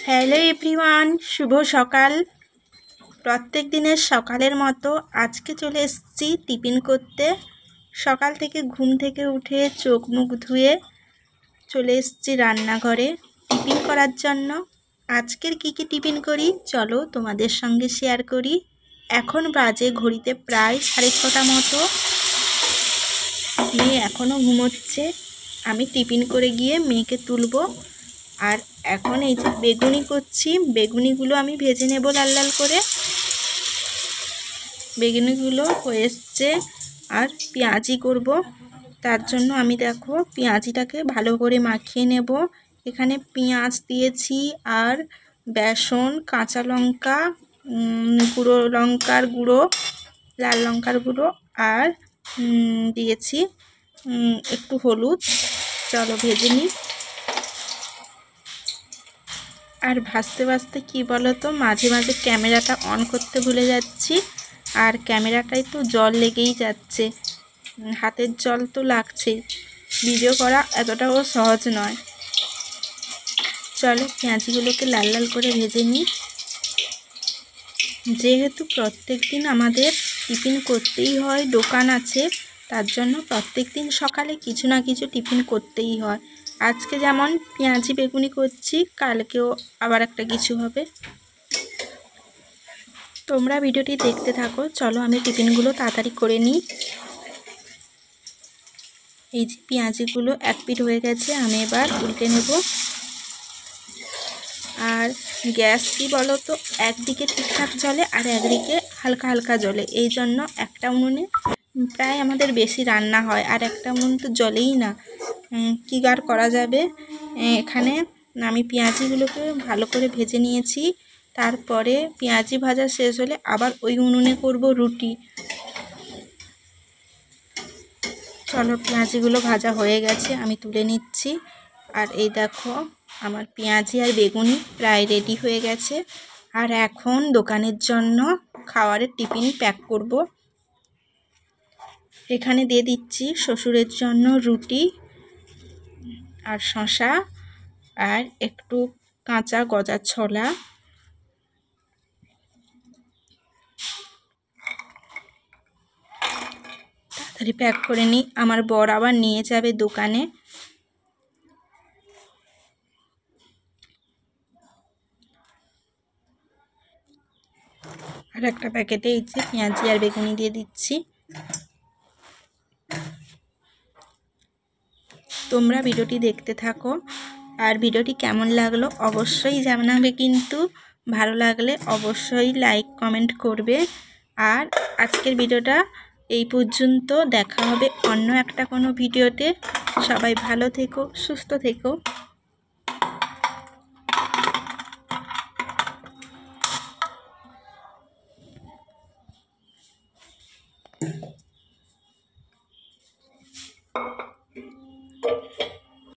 Hello everyone, শুভ সকাল। প্রত্যেক দিনের সকালের মতো আজকে চলে এসেছি টিফিন করতে। সকাল থেকে ঘুম থেকে উঠে চোখ মুখ ধুয়ে চলে এসেছি রান্নাঘরে টিফিন করার জন্য। আজকের কি টিফিন করি চলো তোমাদের সঙ্গে শেয়ার করি। এখন বাজে ঘড়িতে প্রায় 6:30 মতো। মেয়ে এখনও ঘুমোচ্ছে। আমি টিফিন করে গিয়ে মেয়েকে তুলবো। আর এখন এই যে বেগুনি করছি, বেগুনিগুলো আমি ভেজে নেব লাল লাল করে। বেগুনিগুলো হয়ে এসছে। আর পেঁয়াজি করব, তার জন্য আমি দেখো পেঁয়াজিটাকে ভালো করে মাখিয়ে নেব। এখানে পেঁয়াজ দিয়েছি আর বেসন, কাঁচা লঙ্কা, গুঁড়ো লঙ্কার গুঁড়ো, লাল লঙ্কার গুঁড়ো আর দিয়েছি একটু হলুদ। চলো ভেজে নিই। আর ভাজতে ভাজতে কী বলো তো, মাঝে মাঝে ক্যামেরাটা অন করতে ভুলে যাচ্ছি। আর ক্যামেরাটায় তো জল লেগেই যাচ্ছে, হাতের জল তো লাগছেই। ভিডিও করা এতটাও সহজ নয়। চলো পেঁয়াজগুলোকে লাল লাল করে ভেজে নিই। যেহেতু প্রত্যেক দিন আমাদের টিফিন করতেই হয়, দোকান আছে, তার জন্য প্রত্যেক দিন সকালে কিছু না কিছু টিফিন করতেই হয়। আজকে যেমন পেঁয়াজি বেগুনি করছি, কালকেও আবার একটা কিছু হবে। তোমরা ভিডিওটি দেখতে থাকো। চলো আমি টিফিনগুলো তাড়াতাড়ি করে নিই। এই যে পেঁয়াজিগুলো এক পিঠ হয়ে গেছে, আমি এবার উল্টে নেব। আর গ্যাস কি বলো তো, একদিকে ঠিকঠাক জ্বলে আর একদিকে হালকা হালকা জ্বলে। এই জন্য একটা উনুনে প্রায় আমাদের বেশি রান্না হয়, আর একটা উনুন তো জ্বলেই না। কী আর করা যাবে। এখানে আমি পেঁয়াজিগুলোকে ভালো করে ভেজে নিয়েছি। তারপরে পেঁয়াজি ভাজা শেষ হলে আবার ওই উনুনে করব রুটি। চলো পেঁয়াজিগুলো ভাজা হয়ে গেছে, আমি তুলে নিচ্ছি। আর এই দেখো আমার পেঁয়াজি আর বেগুনি প্রায় রেডি হয়ে গেছে। আর এখন দোকানের জন্য খাবারের টিফিন প্যাক করব। এখানে দিয়ে দিচ্ছি শ্বশুরের জন্য রুটি আর শসা আর একটু কাঁচা গজা ছোলা। তাড়াতাড়ি প্যাক করে নিই, আমার বর আবার নিয়ে যাবে দোকানে। আর একটা প্যাকেটে এই যে পেঁয়াজি আর বেগুনি দিয়ে দিচ্ছি। তোমরা ভিডিওটি দেখতে থাকো। আর ভিডিওটি কেমন লাগলো অবশ্যই জানাবে, কিন্তু ভালো লাগলে অবশ্যই লাইক কমেন্ট করবে। আর আজকের ভিডিওটা এই পর্যন্ত, দেখা হবে অন্য একটা কোনো ভিডিওতে। সবাই ভালো থেকো, সুস্থ থেকো।